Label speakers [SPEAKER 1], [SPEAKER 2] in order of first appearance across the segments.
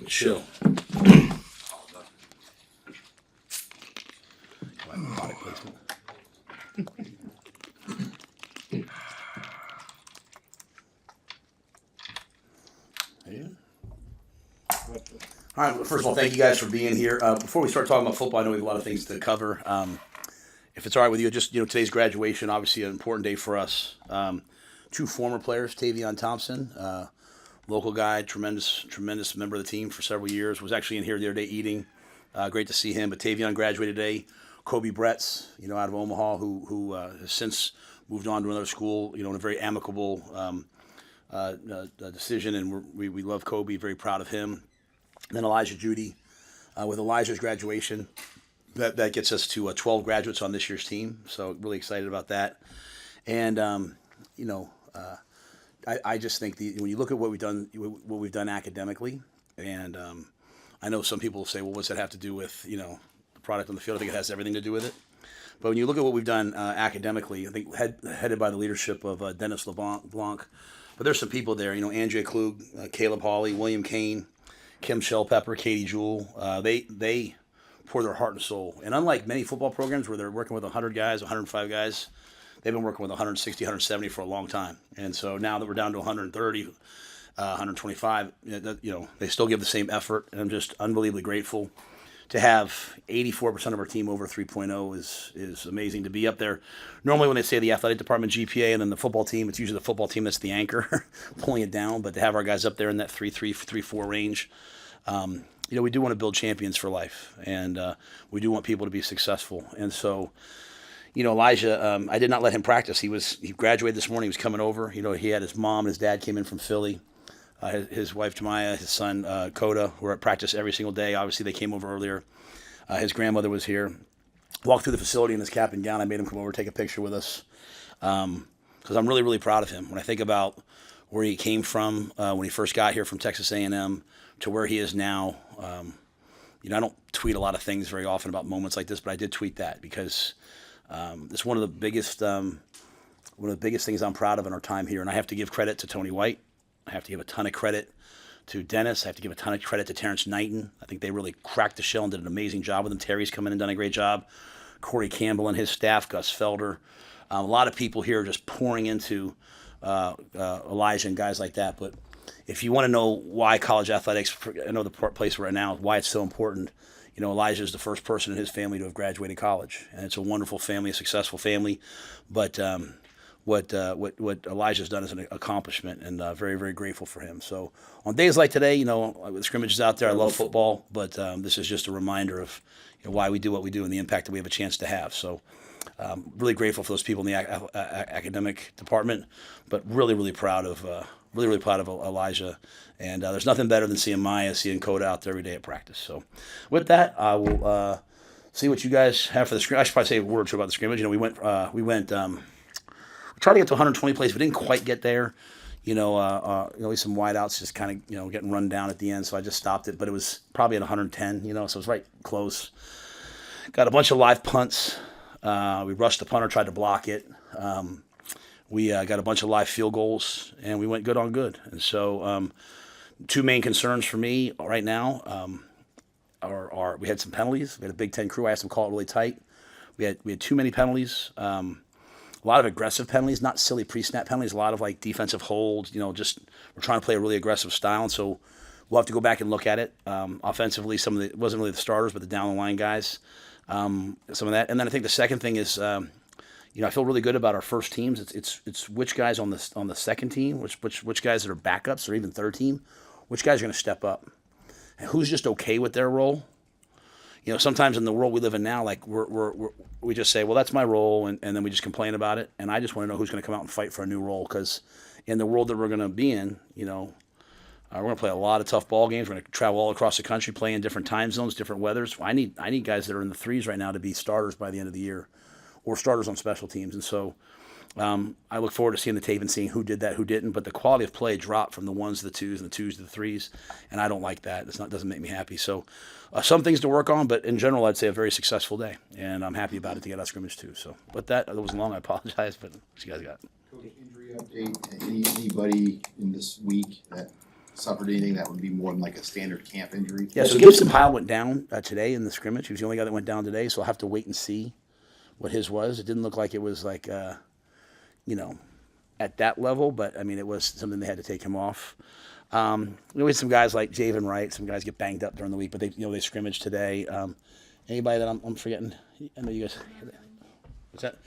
[SPEAKER 1] Chill.
[SPEAKER 2] Product placement. Yeah. All right. Well, first of all, thank you guys for being here. Before we start talking about football, I know we have a lot of things to cover. If it's all right with you, just today's graduation, obviously an important day for us. Two former players, Tavion Thompson, local guy, tremendous member of the team for several years. Was actually in here the other day eating. Great to see him. But Tavion graduated today. Kobe Bretz, out of Omaha, who has since moved on to another school, in a very amicable decision, and we love Kobe. Very proud of him. And then Elijah Judy, with Elijah's graduation, that gets us to 12 graduates on this year's team. So really excited about that. And I just think when you look at what we've done academically, and I know some people say, well, what's that have to do with the product on the field? I think it has everything to do with it. But when you look at what we've done academically, I think headed by the leadership of Dennis LeBlanc, but there's some people there, Andrea Klug, Caleb Hawley, William Kane, Kim Shellpepper, Katie Jewell. They pour their heart and soul. And unlike many football programs where they're working with 100 guys, 105 guys, they've been working with 160, 170 for a long time. And so now that we're down to 130, 125, they still give the same effort. And I'm just unbelievably grateful to have 84% of our team over 3.0 is amazing to be up there. Normally when they say the athletic department GPA and then the football team, it's usually the football team that's the anchor pulling it down. But to have our guys up there in that 3.3, 3.4 range, we do want to build champions for life. And we do want people to be successful. And so, Elijah, I did not let him practice. He graduated this morning. He was coming over. He had his mom and his dad came in from Philly. His wife, Jemiah, his son, Coda, were at practice every single day. Obviously, they came over earlier. His grandmother was here. Walked through the facility in his cap and gown. I made him come over, take a picture with us. Because I'm really, really proud of him. When I think about where he came from when he first got here from Texas A&M to where he is now, I don't tweet a lot of things very often about moments like this, but I did tweet that because it's one of the biggest things I'm proud of in our time here. And I have to give credit to Tony White. I have to give a ton of credit to Dennis. I have to give a ton of credit to Terrence Knighton. I think they really cracked the shell and did an amazing job with him. Terry's come in and done a great job. Corey Campbell and his staff, Gus Felder. A lot of people here just pouring into Elijah and guys like that. But if you want to know why college athletics, I know the place we're at now, why it's so important, Elijah is the first person in his family to have graduated college. And it's a wonderful family, a successful family. But what Elijah's done is an accomplishment, and very, very grateful for him. So on days like today, the Scrimmage is out there. I love football, but this is just a reminder of why we do what we do and the impact that we have a chance to have. So really grateful for those people in the academic department, but really, really proud of Elijah. And there's nothing better than seeing Maya, seeing Coda out there every day at practice. So with that, I will see what you guys have for the Scrimmage. I should probably say a word or two about the Scrimmage. We went. Tried to get to 120 plays, but didn't quite get there. Some wideouts just kind of, getting run down at the end. So I just stopped it, but it was probably at 110, so it was right close. Got a bunch of live punts. We rushed the punter, tried to block it. We got a bunch of live field goals, and we went good on good. And so two main concerns for me right now are we had some penalties. We had a Big Ten crew. I asked them to call it really tight. We had too many penalties. A lot of aggressive penalties, not silly pre-snap penalties, a lot of defensive holds, just we're trying to play a really aggressive style. And so we'll have to go back and look at it. Offensively, it wasn't really the starters, but the down the line guys, some of that. And then I think the second thing is, I feel really good about our first teams. It's which guys on the second team, which guys that are backups or even third team, which guys are going to step up, and who's just okay with their role. Sometimes in the world we live in now, we just say, well, that's my role, and then we just complain about it. And I just want to know who's going to come out and fight for a new role, because in the world that we're going to be in, we're going to play a lot of tough ball games. We're going to travel all across the country, play in different time zones, different weathers. I need guys that are in the threes right now to be starters by the end of the year, or starters on special teams. And so I look forward to seeing the tape and seeing who did that, who didn't. But the quality of play dropped from the ones to the twos and the twos to the threes, and I don't like that. It doesn't make me happy. So some things to work on, but in general, I'd say a very successful day, and I'm happy about it to get out of Scrimmage too. So, but that was long. I apologize, but what you guys got?
[SPEAKER 3] Coach, injury update. Anybody in this week that
[SPEAKER 1] suffered anything that would be more than like a standard camp injury?
[SPEAKER 2] Yeah, so Gibson Pyle went down today in the scrimmage. He was the only guy that went down today, so I'll have to wait and see what his was. It didn't look like it was like, at that level, but I mean, it was something they had to take him off. We had some guys like Javen Wright. Some guys get banged up during the week, but they scrimmaged today. Anybody that I'm forgetting? I know you guys. What's that?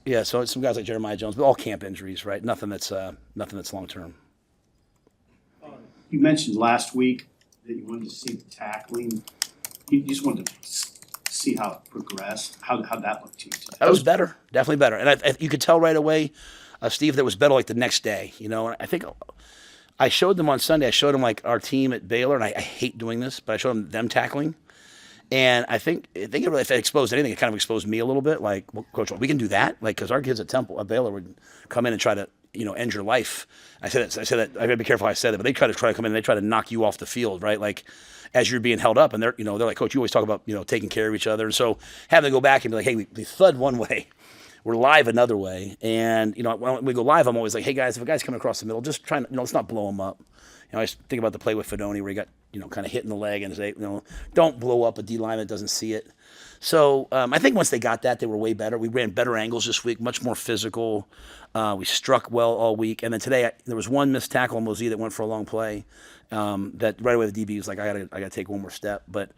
[SPEAKER 2] Yeah, so it's some guys like Jeremiah Jones, but all camp injuries, right? Nothing that's long term.
[SPEAKER 3] You mentioned last week that you wanted to see the tackling. You just wanted to see how it progressed. How'd that look to you today?
[SPEAKER 2] That was better, definitely better, and you could tell right away, Steve, that was better like the next day. I think I showed them on Sunday. I showed them like our team at Baylor, and I hate doing this, but I showed them tackling. And I think if it exposed anything, it kind of exposed me a little bit. Like, well, Coach, we can do that, like, because our kids at Baylor would come in and try to, end your life. I said that. I gotta be careful how I said it, but they try to come in and they try to knock you off the field, right? Like, as you're being held up, and they're like, Coach, you always talk about taking care of each other, and so having to go back and be like, hey, we thud one way, we're live another way, and when we go live, I'm always like, hey guys, if a guy's coming across the middle, just try, let's not blow him up. I just think about the play with Fedoni where he got, kind of hit in the leg and say, don't blow up a D line that doesn't see it. So I think once they got that, they were way better. We ran better angles this week, much more physical. We struck well all week. And then today there was one missed tackle on Mosey that went for a long play. That right away the DB was like, I gotta take one more step. But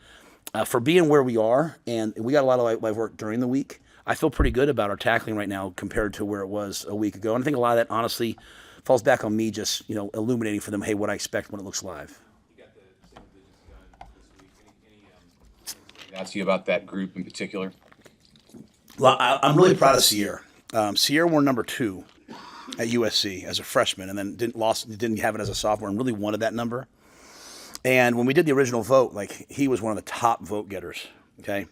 [SPEAKER 2] for being where we are, and we got a lot of live work during the week, I feel pretty good about our tackling right now compared to where it was a week ago. And I think a lot of that, honestly, falls back on me just, illuminating for them, hey, what I expect when it looks live.
[SPEAKER 4] You got the single digits done this week. Any ask you about that group in particular?
[SPEAKER 2] Well, I'm really proud of Sierra. Sierra wore number 2 at USC as a freshman, and then didn't have it as a sophomore, and really wanted that number. And when we did the original vote, like, he was one of the top vote getters. Okay,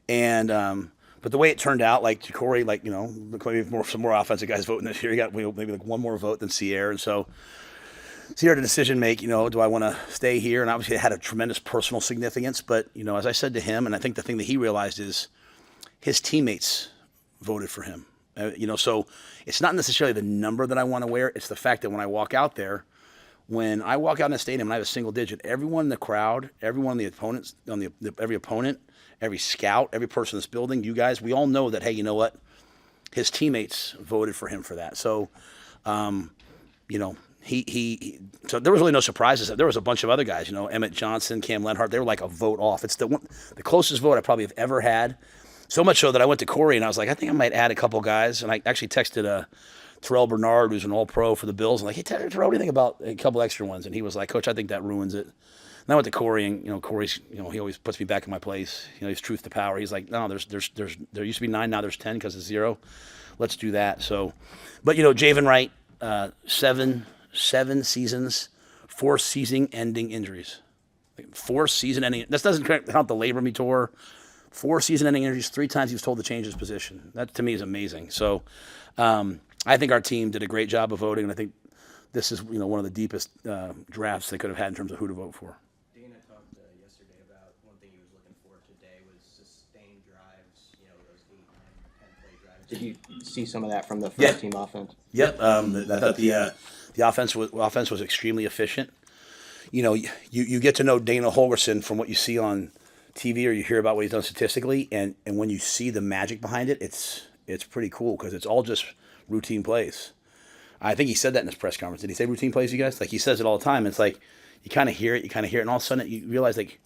[SPEAKER 2] and but the way it turned out, like Corey, like, some more offensive guys voting this year. He got maybe like one more vote than Sierra, and so Sierra had a decision to make. Do I want to stay here? And obviously, it had a tremendous personal significance. But as I said to him, and I think the thing that he realized is his teammates voted for him. So it's not necessarily the number that I want to wear. It's the fact that when I walk out there, when I walk out in the stadium and I have a single digit, everyone in the crowd, everyone on the opponents, every opponent, every scout, every person in this building, you guys, we all know that, hey, you know what? His teammates voted for him for that. So, so there was really no surprises. There was a bunch of other guys, Emmett Johnson, Cam Lenhart, they were like a vote off. It's the closest vote I probably have ever had. So much so that I went to Corey and I was like, I think I might add a couple guys. And I actually texted Terrell Bernard, who's an all-pro for the Bills. I'm like, hey, Terrell, what do you think about a couple extra ones? And he was like, Coach, I think that ruins it. And I went to Corey, and Corey's, he always puts me back in my place. He's truth to power. He's like, no, there used to be 9, now there's 10 because of 0. Let's do that. So, but Javen Wright, 7 seasons, 4 season-ending injuries, 4 season-ending. This doesn't count the labor me tore. 4 season-ending injuries. 3 times he was told to change his position. That to me is amazing. So, I think our team did a great job of voting, and I think this is one of the deepest drafts they could have had in terms of who to vote for.
[SPEAKER 5] Talked yesterday about one thing he was looking for today was sustained drives, those 8, 9, 10 play drives. Did you see some of that from the first team offense?
[SPEAKER 2] Yep. I thought the offense was extremely efficient. You get to know Dana Holgerson from what you see on TV or you hear about what he's done statistically, and when you see the magic behind it, it's pretty cool because it's all just routine plays. I think he said that in his press conference. Did he say routine plays, you guys? Like, he says it all the time. It's like you kind of hear it, and all of a sudden you realize, like,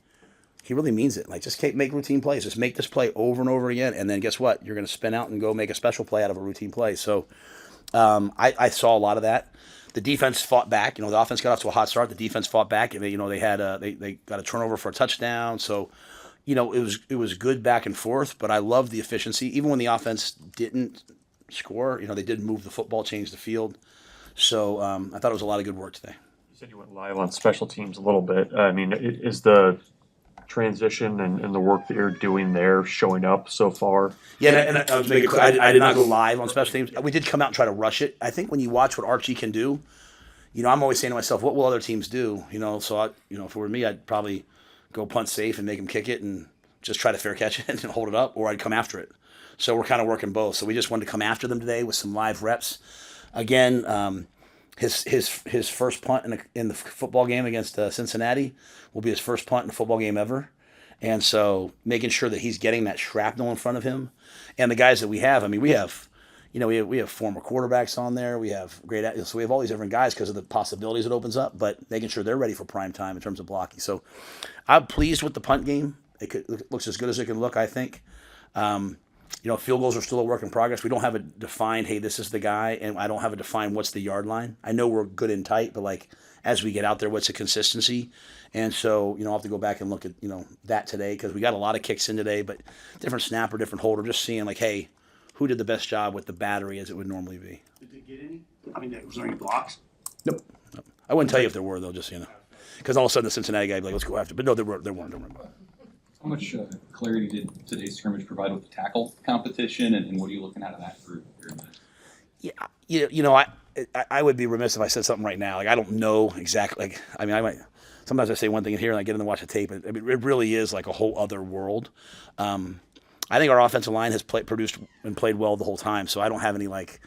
[SPEAKER 2] he really means it. Like, just make routine plays. Just make this play over and over again, and then guess what? You're going to spin out and go make a special play out of a routine play. So I saw a lot of that. The defense fought back. The offense got off to a hot start. The defense fought back. And they had they got a turnover for a touchdown. So it was good back and forth. But I loved the efficiency. Even when the offense didn't score, they did move the football, change the field. So I thought it was a lot of good work today.
[SPEAKER 6] You said you went live on special teams a little bit. I mean, is the transition and the work that you're doing there showing up so far?
[SPEAKER 2] Yeah, and I was making it clear, I did not go live on special teams. We did come out and try to rush it. I think when you watch what Archie can do, I'm always saying to myself, what will other teams do? So if it were me, I'd probably go punt safe and make them kick it and just try to fair catch it and hold it up, or I'd come after it. So we're kind of working both. So we just wanted to come after them today with some live reps. Again, his first punt in the football game against Cincinnati will be his first punt in a football game ever. And so making sure that he's getting that shrapnel in front of him. And the guys that we have, I mean, we have former quarterbacks on there. We have so we have all these different guys because of the possibilities it opens up, but making sure they're ready for prime time in terms of blocking. So I'm pleased with the punt game. It looks as good as it can look, I think. Field goals are still a work in progress. We don't have a defined, hey, this is the guy, and I don't have a defined what's the yard line. I know we're good and tight, but like as we get out there, what's the consistency? And so, I'll have to go back and look at, that today because we got a lot of kicks in today, but different snapper, different holder, just seeing like, hey, who did the best job with the battery as it would normally be.
[SPEAKER 3] Did they get any? I mean, was there any blocks?
[SPEAKER 2] Nope. I wouldn't tell you if there were, though, just, because all of a sudden the Cincinnati guy would be like, let's go after it. But no, there weren't. Don't worry about it.
[SPEAKER 7] How much clarity did today's scrimmage provide with the tackle competition, and what are you looking at of that group here in a minute?
[SPEAKER 2] I would be remiss if I said something right now. Like I don't know exactly. Like I might. Sometimes I say one thing in here and I get in and watch the tape. And, it really is like a whole other world. I think our offensive line has produced and played well the whole time. So I don't have any like,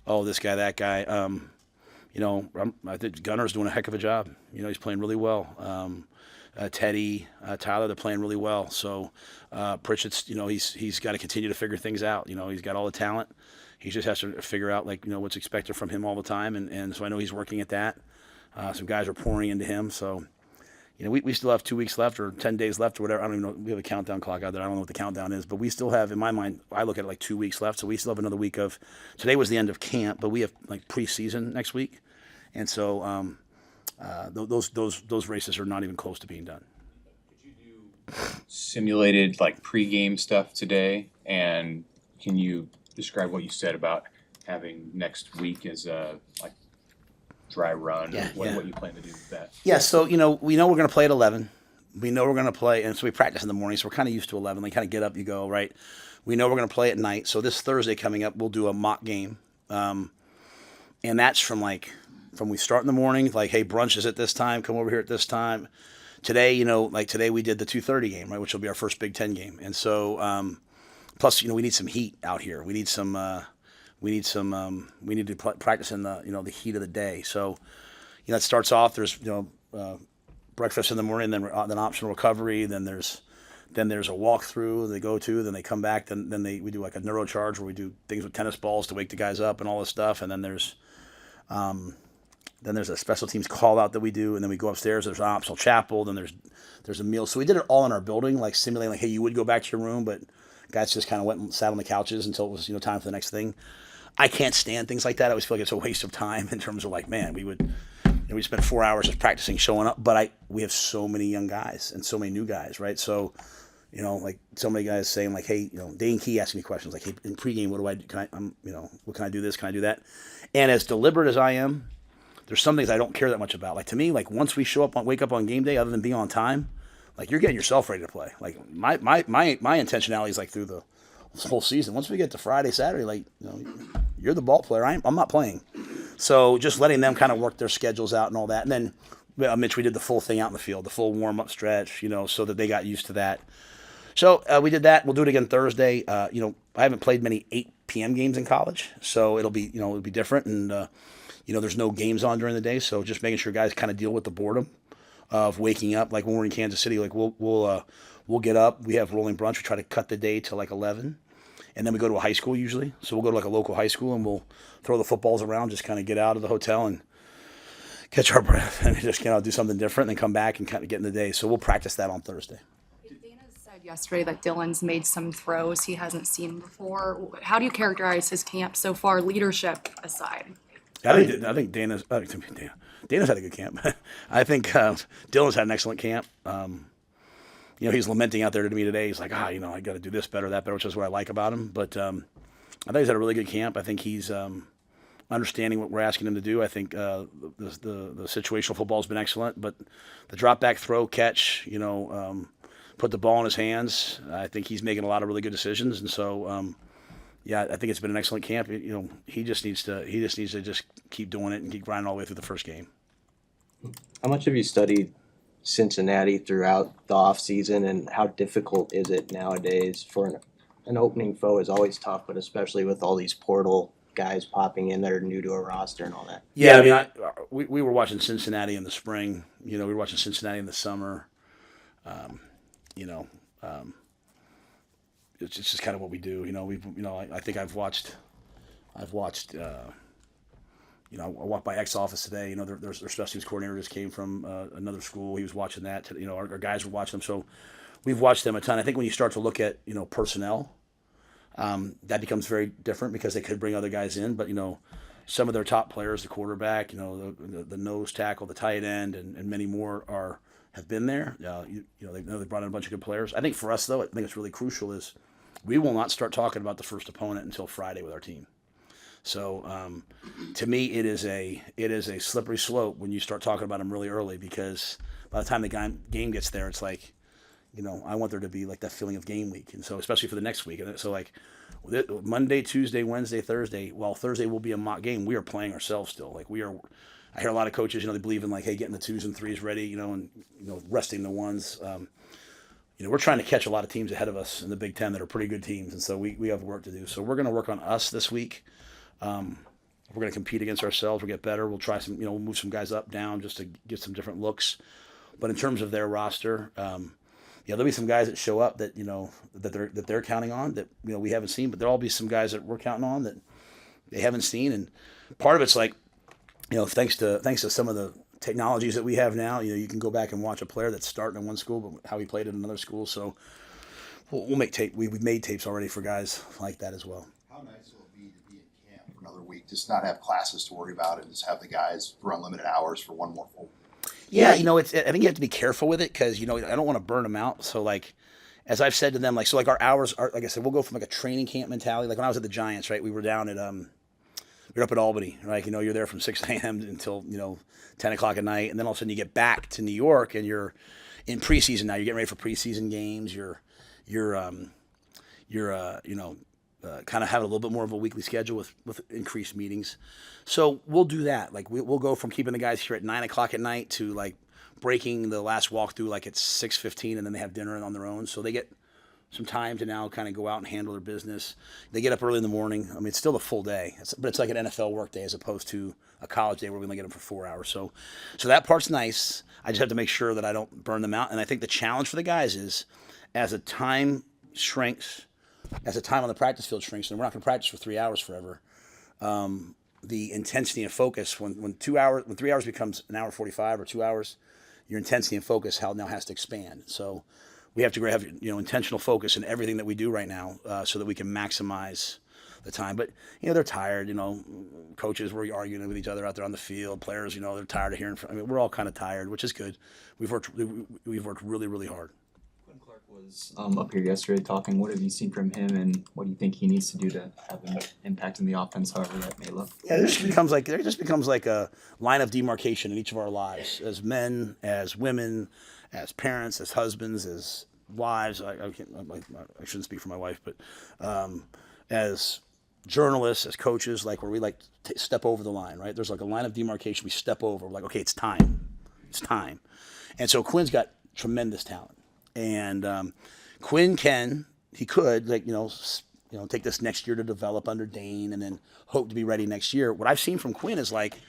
[SPEAKER 2] oh, this guy, that guy. I think Gunner's doing a heck of a job. He's playing really well. Teddy, Tyler, they're playing really well. So Pritchett's, he's got to continue to figure things out. He's got all the talent. He just has to figure out what's expected from him all the time. And so I know he's working at that. Some guys are pouring into him. So, we still have 2 weeks left or 10 days left or whatever. I don't even know. We have a countdown clock out there. I don't know what the countdown is, but we still have, in my mind, I look at it like 2 weeks left. So we still have another week of, today was the end of camp, but we have like preseason next week. And so those races are not even close to being done.
[SPEAKER 4] Did you do simulated like pregame stuff today? And can you describe what you said about having next week as a like dry run? What you plan to do with that?
[SPEAKER 2] Yeah, so we know we're going to play at 11. We know we're going to play, and so we practice in the morning, so we're kind of used to 11. Like kind of get up, you go, right? We know we're going to play at night. So this Thursday coming up, we'll do a mock game, and that's from we start in the morning, like, hey, brunch is at this time, come over here at this time. Today, today we did the 2:30 game, right, which will be our first Big Ten game. And so, plus, we need some heat out here. We need to practice in the heat of the day. So, it starts off, there's, breakfast in the morning, then optional recovery, then there's a walkthrough they go to, then they come back, then we do like a neurocharge where we do things with tennis balls to wake the guys up and all this stuff. And then there's a special teams call out that we do, and then we go upstairs. There's an optional chapel. Then there's a meal. So we did it all in our building, like simulating, like, hey, you would go back to your room, but guys just kind of went and sat on the couches until it was time for the next thing. I can't stand things like that. I always feel like it's a waste of time in terms of like, man, we spent 4 hours just practicing showing up, but we have so many young guys and so many new guys, right? So, like so many guys saying like, hey, Dane Key asking me questions like, hey, in pregame, what do I do? What can I do this? Can I do that? And as deliberate as I am, there's some things I don't care that much about. Like to me, like once we wake up on game day, other than being on time, like you're getting yourself ready to play. Like my intentionality is like through the whole season. Once we get to Friday, Saturday, like you're the ball player. I'm not playing. So just letting them kind of work their schedules out and all that. And then Mitch, we did the full thing out in the field, the full warm up stretch, so that they got used to that. So we did that. We'll do it again Thursday. I haven't played many 8 p.m. games in college, so it'll be different. And there's no games on during the day, so just making sure guys kind of deal with the boredom of waking up. Like when we're in Kansas City, like we'll get up. We have rolling brunch. We try to cut the day to like 11, and then we go to a high school usually. So we'll go to like a local high school and we'll throw the footballs around, just kind of get out of the hotel and catch our breath and just do something different, and then come back and kind of get in the day. So we'll practice that on Thursday.
[SPEAKER 8] Dana said yesterday that Dylan's made some throws he hasn't seen before. How do you characterize his camp so far, leadership aside?
[SPEAKER 2] I think Dana's had a good camp. I think Dylan's had an excellent camp. He's lamenting out there to me today. He's like, I got to do this better, that better, which is what I like about him. But I think he's had a really good camp. I think he's understanding what we're asking him to do. I think the situational football has been excellent, but the drop back throw catch, put the ball in his hands. I think he's making a lot of really good decisions, and so. I think it's been an excellent camp. He just needs to just keep doing it and keep grinding all the way through the first game.
[SPEAKER 5] How much have you studied Cincinnati throughout the off season, and how difficult is it nowadays for an opening foe? Is always tough, but especially with all these portal guys popping in that are new to a roster and all that?
[SPEAKER 2] Yeah, I mean, we were watching Cincinnati in the spring. You know, we were watching Cincinnati in the summer. You know, it's just kind of what we do. You know, I think I've watched. You know, I walked by X office today. You know, their special teams coordinator just came from another school. He was watching that. You know, our guys were watching them. So we've watched them a ton. I think when you start to look at, you know, personnel, that becomes very different because they could bring other guys in. But, you know, some of their top players, the quarterback, you know, the nose tackle, the tight end, and many more have been there. You know, they brought in a bunch of good players. I think for us, though, I think it's really crucial is we will not start talking about the first opponent until Friday with our team. So to me, it is a slippery slope when you start talking about them really early, because by the time the game gets there, it's like, you know, I want there to be like that feeling of game week, and so especially for the next week. And so like Monday, Tuesday, Wednesday, Thursday. Well, Thursday will be a mock game. We are playing ourselves still. Like we are. I hear a lot of coaches, you know, they believe in like, hey, getting the 2s and 3s ready, you know, and you know, resting the 1s. You know, we're trying to catch a lot of teams ahead of us in the Big Ten that are pretty good teams, and so we have work to do. So we're going to work on us this week. We're going to compete against ourselves. We'll get better. We'll try some, you know, we'll move some guys up, down, just to get some different looks. But in terms of their roster, yeah, there'll be some guys that show up that, you know, that they're counting on that, you know, we haven't seen. But there'll be some guys that we're counting on that they haven't seen. And part of it's like, you know, thanks to some of the technologies that we have now, you know, you can go back and watch a player that's starting in one school, but how he played in another school. So we'll make tape. We've made tapes already for guys like that as well.
[SPEAKER 1] How nice will it be to be in camp for another week, just not have classes to worry about and just have the guys for unlimited hours for one more full.
[SPEAKER 2] Yeah, you know, I think you have to be careful with it because, you know, I don't want to burn them out. So, like, as I've said to them, like, so, like, our hours are, like I said, we'll go from, like, a training camp mentality. Like, when I was at the Giants, right, we were down at, we were up at Albany, right? You know, you're there from 6 a.m. until, you know, 10 o'clock at night. And then all of a sudden you get back to New York and you're in preseason now. You're getting ready for preseason games. You're you know, kind of having a little bit more of a weekly schedule with increased meetings. So we'll do that. Like we'll go from keeping the guys here at 9 o'clock at night to like breaking the last walkthrough like at 6:15, and then they have dinner on their own. So they get some time to now kind of go out and handle their business. They get up early in the morning. I mean, it's still a full day, but it's like an NFL work day as opposed to a college day where we only get them for 4 hours. So that part's nice. I just have to make sure that I don't burn them out. And I think the challenge for the guys is as the time shrinks, as the time on the practice field shrinks, and we're not going to practice for 3 hours forever, the intensity and focus, when 3 hours becomes an hour 45 or 2 hours, your intensity and focus now has to expand. So we have to have, you know, intentional focus in everything that we do right now, so that we can maximize the time. But, you know, they're tired. You know, coaches were arguing with each other out there on the field. Players, you know, they're tired of hearing from. I mean, we're all kind of tired, which is good. We've worked really, really hard.
[SPEAKER 9] Clark was up here yesterday talking. What have you seen from him, and what do you think he needs to do to have an impact in the offense, however that may look?
[SPEAKER 2] Yeah, there just becomes like a line of demarcation in each of our lives, as men, as women, as parents, as husbands, as wives. I shouldn't speak for my wife, but as journalists, as coaches, like where we like to step over the line, right? There's like a line of demarcation we step over. We're like, okay, it's time. And so Quinn's got tremendous talent. And Quinn could like, you know, take this next year to develop under Dane and then hope to be ready next year. What I've seen from Quinn is like,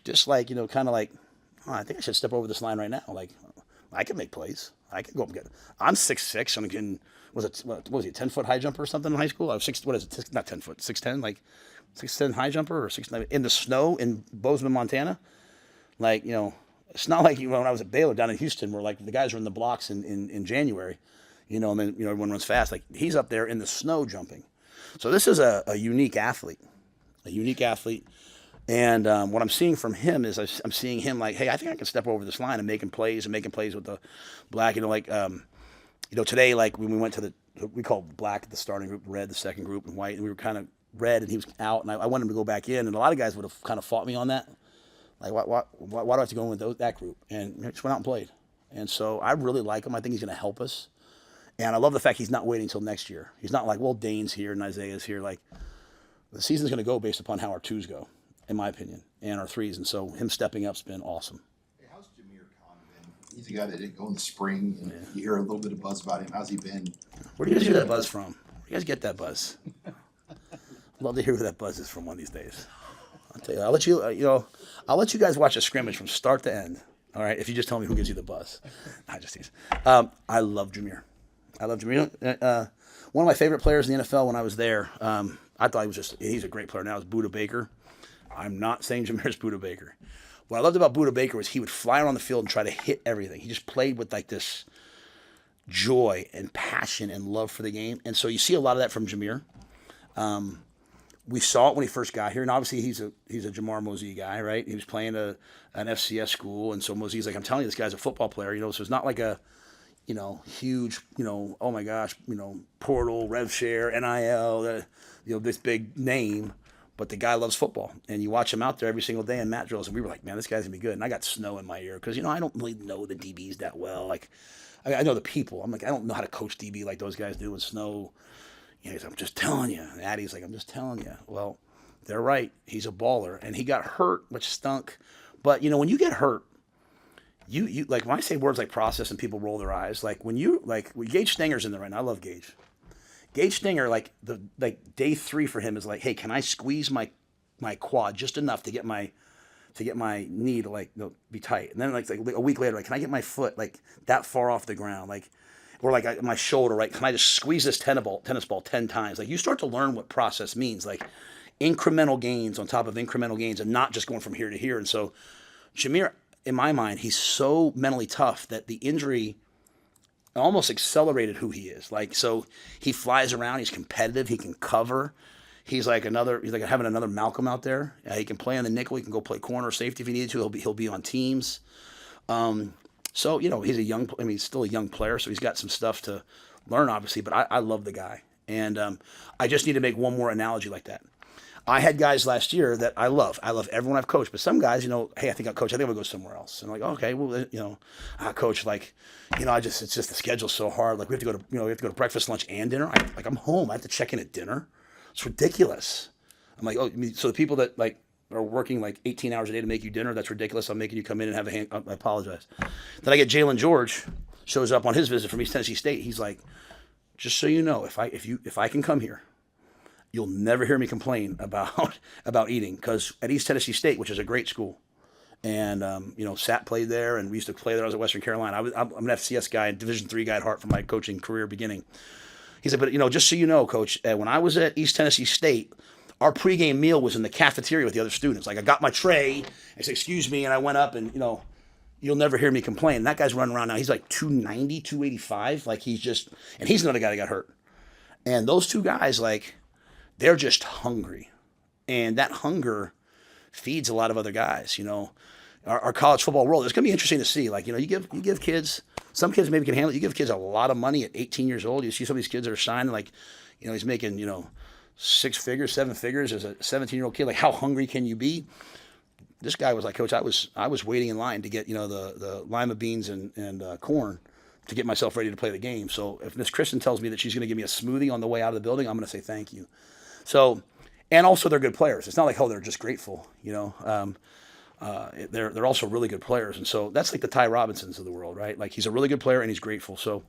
[SPEAKER 2] just like, you know, kind of like, oh, I think I should step over this line right now. Like, I can make plays. I can go up and get it. I'm 6'6". I'm getting, what was he, a 10-foot high jumper or something in high school? I was 6, what is it, not 10 foot, 6'10", like 6'10" high jumper or 6'9", in the snow in Bozeman, Montana. Like, you know, it's not like when I was at Baylor down in Houston where like the guys are in the blocks in January, you know, and then, you know, everyone runs fast. Like he's up there in the snow jumping. So this is a unique athlete. And what I'm seeing from him is I'm seeing him like, hey, I think I can step over this line and making plays with the black, you know, like, you know, today, like when we went to we called black the starting group, red the second group, and white, and we were kind of red, and he was out, and I wanted him to go back in, and a lot of guys would have kind of fought me on that. Like, why do I have to go in with that group? And he just went out and played. And so I really like him. I think he's going to help us. And I love the fact he's not waiting until next year. He's not like, well, Dane's here and Isaiah's here. Like, the season's going to go based upon how our 2s go, in my opinion, and our 3s. And so him stepping up's been awesome.
[SPEAKER 1] Hey, how's Jameer Khan been? He's a guy that didn't go in the spring, and you hear a little bit of buzz about him. How's he been?
[SPEAKER 2] Where do you guys get that buzz from? Where do you guys get that buzz? Love to hear who that buzz is from one of these days. I'll tell you. I'll let you. I'll let you guys watch a scrimmage from start to end. All right, if you just tell me who gives you the buzz. I just tease. I love Jameer. One of my favorite players in the NFL when I was there. I thought he's a great player now. Is Budda Baker. I'm not saying Jameer's Budda Baker. What I loved about Budda Baker was he would fly around the field and try to hit everything. He just played with like this joy and passion and love for the game. And so you see a lot of that from Jameer. We saw it when he first got here, and obviously he's a Jamar Mosey guy, right? He was playing an FCS school, and so Mosey's like, I'm telling you, this guy's a football player, so it's not like a, huge, oh my gosh, portal, rev share, NIL, this big name, but the guy loves football, and you watch him out there every single day in mat drills, and we were like, man, this guy's gonna be good, and I got snow in my ear, because, I don't really know the DBs that well, like, I know the people, I'm like, I don't know how to coach DB like those guys do in snow. He's like, I'm just telling you. And Addie's like, I'm just telling you. Well, they're right. He's a baller. And he got hurt, which stunk. But, when you get hurt, you like, when I say words like process and people roll their eyes, like when Gage Stinger's in there right now. I love Gage. Gage Stinger, like day 3 for him is like, hey, can I squeeze my quad just enough to get my knee to be tight? And then like a week later, like, can I get my foot like that far off the ground? Like, or like my shoulder, right? Can I just squeeze this tennis ball 10 times? Like, you start to learn what process means, like incremental gains on top of incremental gains, and not just going from here to here. And so Jameer, in my mind, he's so mentally tough that the injury almost accelerated who he is. Like, so he flies around, he's competitive, he can cover. He's like having another Malcolm out there. He can play on the nickel, he can go play corner safety if he needed to. He'll be on teams. So, he's still a young player, so he's got some stuff to learn, obviously, but I love the guy. And I just need to make one more analogy like that. I had guys last year that I love. I love everyone I've coached, but some guys, hey, I think I'll go somewhere else. And I'm like, okay, well, coach, like, it's just the schedule's so hard. Like, we have to go to breakfast, lunch, and dinner. I'm home. I have to check in at dinner. It's ridiculous. I'm like, oh, so the people that are working 18 hours a day to make you dinner, that's ridiculous. I'm making you come in and have a hand. I apologize. Then I get Jalen George shows up on his visit from East Tennessee State. He's like, just so you know, if I can come here, you'll never hear me complain about eating, because at East Tennessee State, which is a great school, and Sat played there, and we used to play there. I was at Western Carolina. I'm an FCS guy, Division III guy at heart from my coaching career beginning. He said, but just so you know, Coach, when I was at East Tennessee State, our pregame meal was in the cafeteria with the other students. Like, I got my tray, I said, excuse me, and I went up, and you'll never hear me complain. And that guy's running around now. He's like 290, 285. Like, and he's another guy that got hurt. And those two guys, they're just hungry. And that hunger feeds a lot of other guys, Our college football world, it's going to be interesting to see. You give kids, some kids maybe can handle it. You give kids a lot of money at 18 years old. You see some of these kids that are signing, he's making, 6 figures, 7 figures as a 17-year-old kid. Like, how hungry can you be? This guy was like, Coach, I was waiting in line to get, the lima beans and corn to get myself ready to play the game. So if Miss Kristen tells me that she's going to give me a smoothie on the way out of the building, I'm going to say thank you. So, and also they're good players. It's not like, they're just grateful, they're also really good players. And so that's like the Ty Robinsons of the world, right? Like, he's a really good player and he's grateful. So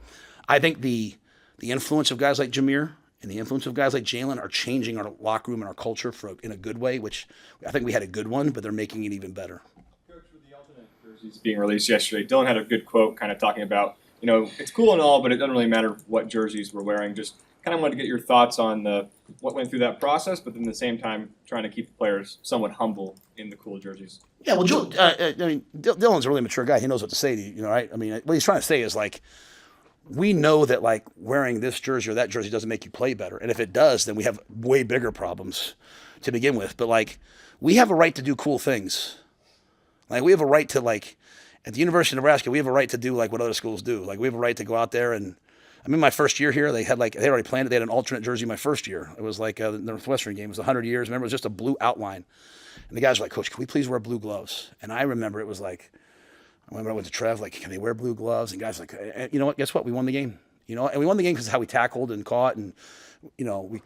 [SPEAKER 2] I think the influence of guys like Jameer and the influence of guys like Jalen are changing our locker room and our culture in a good way, which I think we had a good one, but they're making it even better.
[SPEAKER 10] Coach, with the alternate jerseys being released yesterday, Dylan had a good quote kind of talking about, it's cool and all, but it doesn't really matter what jerseys we're wearing. Just kind of wanted to get your thoughts on what went through that process, but then at the same time trying to keep the players somewhat humble in the cool jerseys.
[SPEAKER 2] Yeah, well, Dylan's a really mature guy. He knows what to say to you, right? I mean, what he's trying to say is we know that wearing this jersey or that jersey doesn't make you play better. And if it does, then we have way bigger problems to begin with. But we have a right to do cool things. We have a right to at the University of Nebraska, we have a right to do what other schools do. We have a right to go out there and, my first year here, they had they already planned it. They had an alternate jersey my first year. It was the Northwestern game. It was 100 years. Remember, it was just a blue outline. And the guys were like, Coach, can we please wear blue gloves? And I remember it was I went to Trev, can they wear blue gloves? And guys were like, you know what? Guess what? We won the game. And we won the game because of how we tackled and caught, and we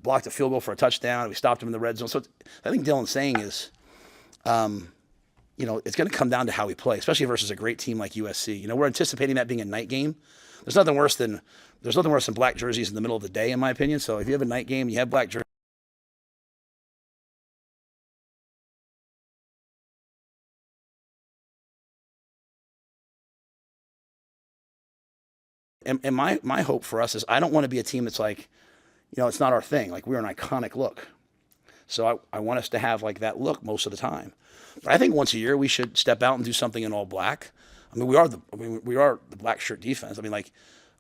[SPEAKER 2] blocked a field goal for a touchdown. And we stopped them in the red zone. So I think Dylan's saying is, it's going to come down to how we play, especially versus a great team like USC. We're anticipating that being a night game. There's nothing worse than black jerseys in the middle of the day, in my opinion. So if you have a night game, you have black jerseys. and my hope for us is I don't want to be a team that's like, it's not our thing. Like we're an iconic look. So I want us to have like that look most of the time. But I think once a year we should step out and do something in all black. I mean, we are the black shirt defense. I mean, like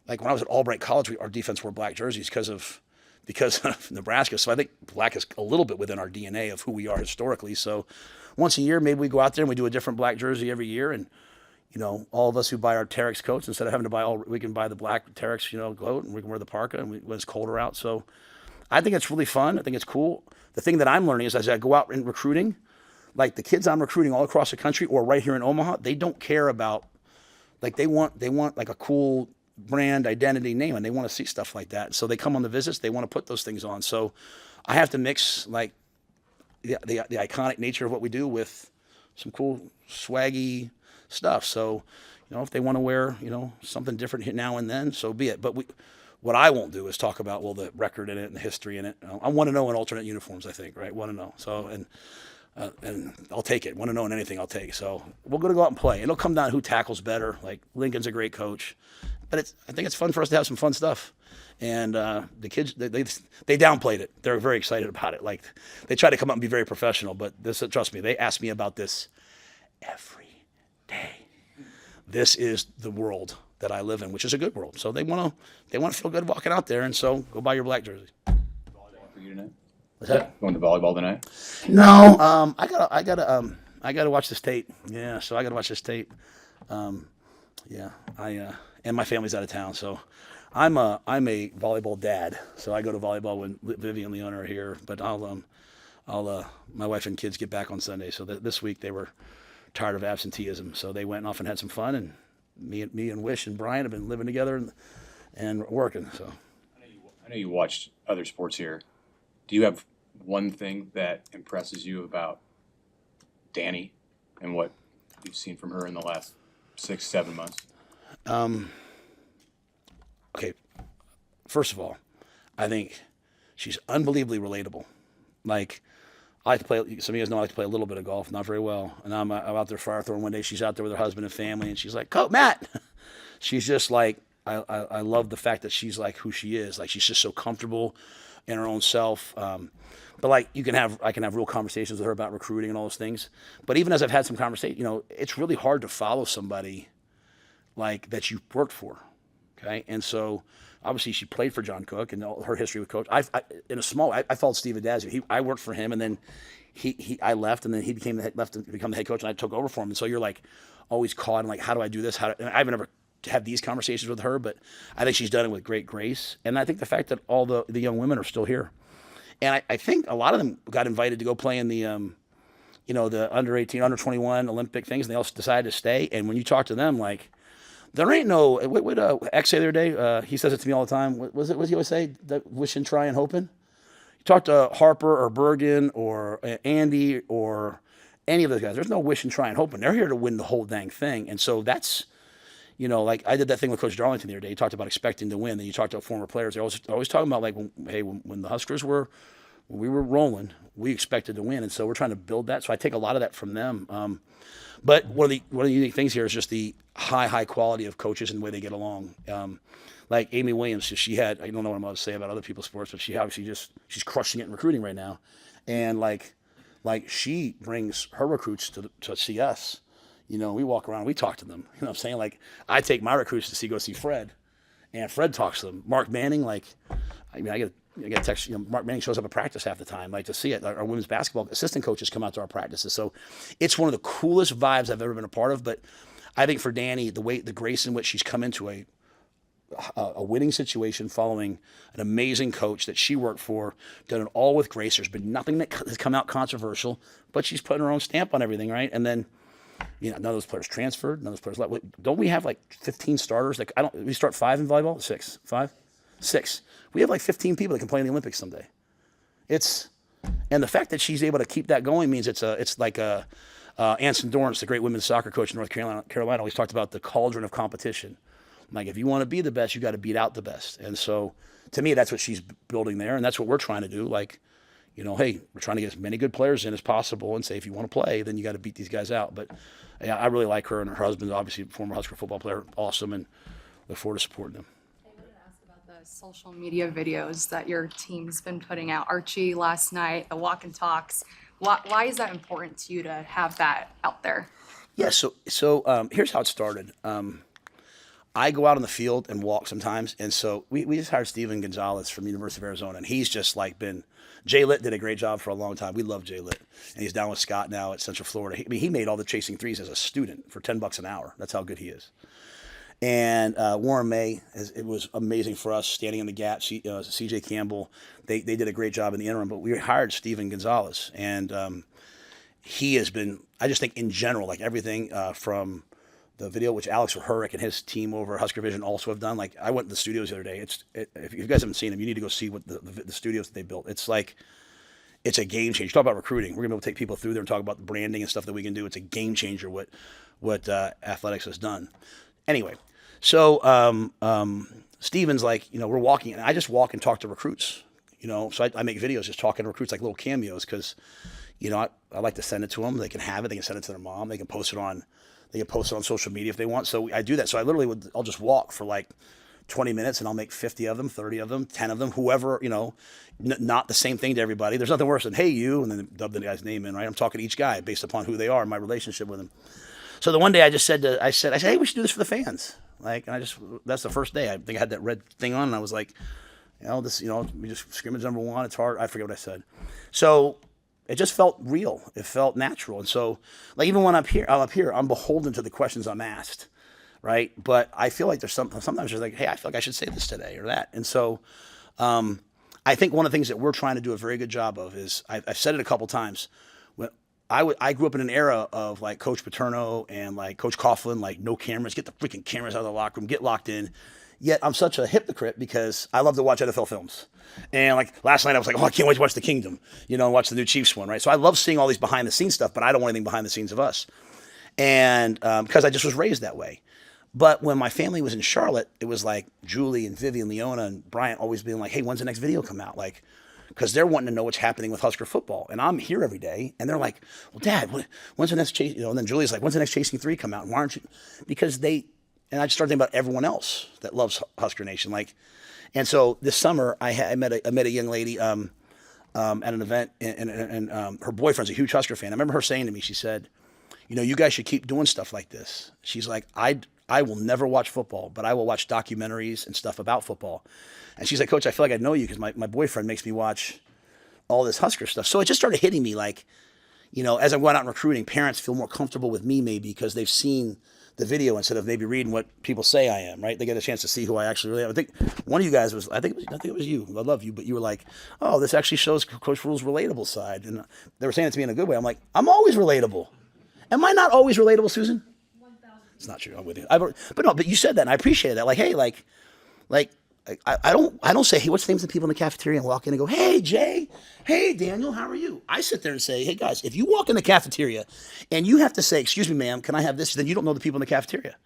[SPEAKER 2] when I was at Albright College, our defense wore black jerseys because of Nebraska. So I think black is a little bit within our DNA of who we are historically. So once a year, maybe we go out there and we do a different black jersey every year. And, all of us who buy our Terex coats, instead of having to buy we can buy the black Terex, coat, and we can wear the parka when it's colder out. So I think it's really fun. I think it's cool. The thing that I'm learning is as I go out in recruiting, like the kids I'm recruiting all across the country or right here in Omaha, they don't care about, like they want like a cool brand identity name, and they want to see stuff like that. So they come on the visits, they want to put those things on. So I have to mix like the iconic nature of what we do with some cool swaggy stuff. So, if they want to wear, something different now and then, so be it. But what I won't do is talk about, the record in it and the history in it. I want to know in alternate uniforms, I think, right? Want to know. So, and I'll take it. Want to know in anything, I'll take. So we're going to go out and play. It'll come down to who tackles better. Like Lincoln's a great coach, but I think it's fun for us to have some fun stuff. And the kids, they downplayed it. They're very excited about it. Like they try to come up and be very professional, but trust me, they ask me about this every day. This is the world that I live in, which is a good world. So they want to feel good walking out there, and so go buy your black jersey.
[SPEAKER 4] Volleyball for you tonight?
[SPEAKER 2] What's that?
[SPEAKER 4] Going to volleyball tonight?
[SPEAKER 2] No, I gotta watch this tape. Yeah, so I gotta watch this tape. And my family's out of town, so I'm a volleyball dad. So I go to volleyball when Vivian and Leona are here. But my wife and kids get back on Sunday. So this week they were tired of absenteeism, so they went off and had some fun. And me and Wish and Brian have been living together and working. So
[SPEAKER 4] I know you watched other sports here. Do you have one thing that impresses you about Dani and what you've seen from her in the last 6-7 months?
[SPEAKER 2] Okay, first of all, I think she's unbelievably relatable. Like, I like to play, some of you guys know I like to play a little bit of golf, not very well. And I'm out there fire throwing one day. She's out there with her husband and family, and she's like, Coach Matt. She's just like, I love the fact that she's like who she is. Like, she's just so comfortable in her own self. But like, I can have real conversations with her about recruiting and all those things. But even as I've had some conversations, it's really hard to follow somebody like that you worked for. Okay. And so obviously she played for John Cook and all her history with Coach. I followed Steve Adazio. I worked for him, and then I left, and then he became left to become the head coach, and I took over for him. And so you're like always caught in like, how do I do this? And I've never had these conversations with her, but I think she's done it with great grace. And I think the fact that all the young women are still here, and I think a lot of them got invited to go play in the the under 18, under 21 Olympic things, and they all decided to stay. And when you talk to them, like, there ain't no, what would X say the other day? He says it to me all the time. What was he always say? That wishing, trying, hoping? You talk to Harper or Bergen or Andy or any of those guys, there's no wishing, trying, hoping. They're here to win the whole dang thing. And so that's, like I did that thing with Coach Darlington the other day. He talked about expecting to win. Then you talk to former players. They're always talking about, like, when the Huskers when we were rolling, we expected to win. And so we're trying to build that. So I take a lot of that from them. But one of the unique things here is just the high quality of coaches and the way they get along. Like Amy Williams, I don't know what I'm about to say about other people's sports, but she obviously she's crushing it in recruiting right now. And like she brings her recruits to see us. We walk around, we talk to them. You know what I'm saying? Like, I take my recruits to go see Fred, and Fred talks to them. Mark Manning, I get a text. Mark Manning shows up at practice half the time, to see it. Our women's basketball assistant coaches come out to our practices, so it's one of the coolest vibes I've ever been a part of. But I think for Dani, the grace in which she's come into a winning situation following an amazing coach that she worked for, done it all with grace. There's been nothing that has come out controversial, but she's putting her own stamp on everything, right? And then, none of those players transferred, none of those players left. Don't we have like 15 starters? We start 5 in volleyball? 6. 5? 6. We have like 15 people that can play in the Olympics someday. And the fact that she's able to keep that going means it's like Anson Dorrance, the great women's soccer coach in North Carolina, always talked about the cauldron of competition. Like, if you want to be the best, you got to beat out the best. And so, to me, that's what she's building there, and that's what we're trying to do. Like, hey, we're trying to get as many good players in as possible, and say, if you want to play, then you got to beat these guys out. But yeah, I really like her, and her husband, obviously former Husker football player, awesome, and look forward to supporting them.
[SPEAKER 8] social media videos that your team's been putting out. Archie last night, the walk and talks. Why is that important to you to have that out there?
[SPEAKER 2] Yeah, so here's how it started. I go out on the field and walk sometimes, and so we just hired Steven Gonzalez from University of Arizona, and he's just like been. Jay Litt did a great job for a long time. We love Jay Litt, and he's down with Scott now at Central Florida. He made all the chasing threes as a student for $10 an hour. That's how good he is. And Warren May, it was amazing for us standing in the gap. CJ Campbell, they did a great job in the interim, but we hired Steven Gonzalez, and he has been. I just think in general, like everything from the video, which Alex Herrick and his team over at Husker Vision also have done. Like I went to the studios the other day. If you guys haven't seen them, you need to go see what the studios that they built. It's like, it's a game changer. Talk about recruiting. We're gonna be able to take people through there and talk about the branding and stuff that we can do. It's a game changer what athletics has done. Anyway, so Steven's like, we're walking, and I just walk and talk to recruits. So I make videos just talking to recruits, like little cameos, because I like to send it to them. They can have it. They can send it to their mom. They can post it on social media if they want. So I do that. So I literally I'll just walk for like 20 minutes, and I'll make 50 of them, 30 of them, 10 of them, whoever, not the same thing to everybody. There's nothing worse than, hey, you, and then dub the guy's name in, right? I'm talking to each guy based upon who they are and my relationship with them. So the one day I said, hey, we should do this for the fans. That's the first day. I think I had that red thing on, and I was like, we just scrimmage number one. It's hard. I forget what I said. So it just felt real. It felt natural. And so, like, even when I'm up here, I'm beholden to the questions I'm asked, right? But I feel like there's sometimes there's like, hey, I feel like I should say this today or that. And so I think one of the things that we're trying to do a very good job of is, I've said it a couple times, when I grew up in an era of like Coach Paterno and like Coach Coughlin, like no cameras, get the freaking cameras out of the locker room, get locked in. Yet I'm such a hypocrite because I love to watch NFL films. And like last night I was like, I can't wait to watch The Kingdom, and watch the new Chiefs one, right? So I love seeing all these behind the scenes stuff, but I don't want anything behind the scenes of us. And because I just was raised that way. But when my family was in Charlotte, it was like Julie and Vivian, Leona and Bryant always being like, hey, when's the next video come out? Like, because they're wanting to know what's happening with Husker football. And I'm here every day. And they're like, well, Dad, when's the next chase? And then Julie's like, when's the next Chasing 3 come out? And why aren't you? Because and I just started thinking about everyone else that loves Husker Nation. And so this summer I met a young lady at an event, and her boyfriend's a huge Husker fan. I remember her saying to me, she said, you guys should keep doing stuff like this. She's like, I will never watch football, but I will watch documentaries and stuff about football. And she's like, Coach, I feel like I know you because my boyfriend makes me watch all this Husker stuff. So it just started hitting me like, as I'm going out and recruiting, parents feel more comfortable with me maybe because they've seen the video instead of maybe reading what people say I am, right? They get a chance to see who I actually really am. I think one of you guys was, I think it was you. I love you, but you were like, oh, this actually shows Coach Rhule's relatable side. And they were saying it to me in a good way. I'm like, I'm always relatable. Am I not always relatable, Susan? 1,000. It's not true. I'm with you. But you said that, and I appreciate that. Like, hey, I don't say, hey, what's the names of the people in the cafeteria, and walk in and go, hey, Jay, hey, Daniel, how are you? I sit there and say, hey, guys, if you walk in the cafeteria and you have to say, excuse me, ma'am, can I have this? Then you don't know the people in the cafeteria.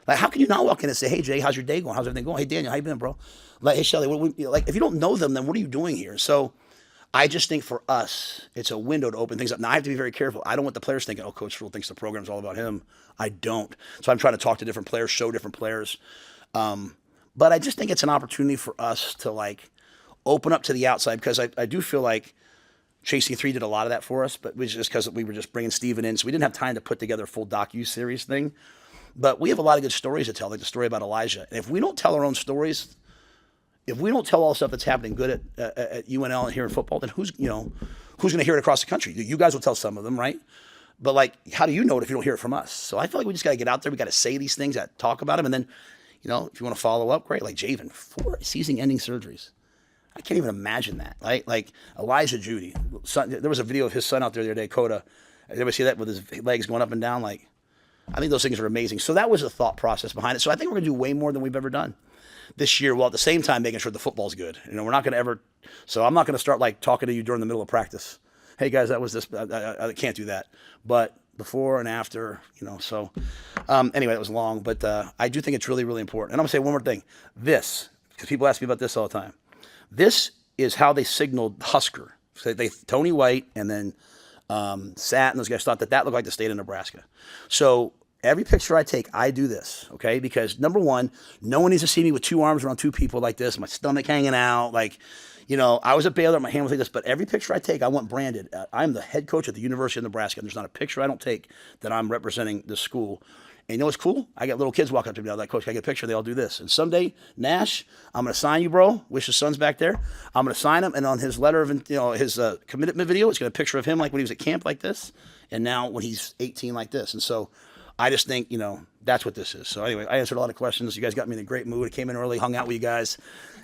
[SPEAKER 2] Like, how can you not walk in and say, hey, Jay, how's your day going? How's everything going? Hey, Daniel, how you been, bro? Like, hey, Shelly, if you don't know them, then what are you doing here? So I just think for us, it's a window to open things up. Now, I have to be very careful. I don't want the players thinking, oh, Coach Rhule thinks the program's all about him. I don't. So I'm trying to talk to different players, show different players. But I just think it's an opportunity for us to open up to the outside, because I do feel like Chasing 3 did a lot of that for us, but it was just because we were just bringing Steven in. So we didn't have time to put together a full docu-series thing. But we have a lot of good stories to tell, like the story about Elijah. And if we don't tell our own stories, if we don't tell all the stuff that's happening good at UNL and here in football, then who's going to hear it across the country? You guys will tell some of them, right? But how do you know it if you don't hear it from us? So I feel like we just got to get out there. We got to say these things, talk about them, and then, if you want to follow up, great. Like Javen, 4 season-ending surgeries. I can't even imagine that, right? Like Elijah Judy. There was a video of his son out there the other day, Coda. Did everybody see that with his legs going up and down? I think those things are amazing. So that was the thought process behind it. So I think we're going to do way more than we've ever done this year, while at the same time making sure the football's good. We're not going to ever. So I'm not going to start talking to you during the middle of practice. Hey guys, that was this. I can't do that. But before and after, So anyway, that was long, but I do think it's really, really important. And I'm going to say one more thing. This, because people ask me about this all the time. This is how they signaled Husker. So Tony White and then Sat and those guys thought that looked like the state of Nebraska. So every picture I take, I do this, okay? Because number one, no one needs to see me with two arms around two people like this, my stomach hanging out, like, you know, I was at Baylor, my hand was like this, but every picture I take, I want branded. I'm the head coach at the University of Nebraska, and there's not a picture I don't take that I'm representing the school. And you know what's cool? I got little kids walk up to me, like, Coach, can I get a picture? They all do this. And someday, Nash, I'm going to sign you, bro. Wish his son's back there. I'm going to sign him, and on his letter of, you know, his commitment video, it's got a picture of him like when he was at camp like this, and now when he's 18 like this. And so I just think, you know, that's what this is. So anyway, I answered a lot of questions. You guys got me in a great mood. I came in early, hung out with you guys.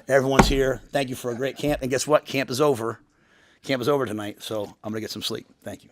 [SPEAKER 2] Everyone's here. Thank you for a great camp. And guess what? Camp is over. Camp is over tonight, so I'm going to get some sleep. Thank you.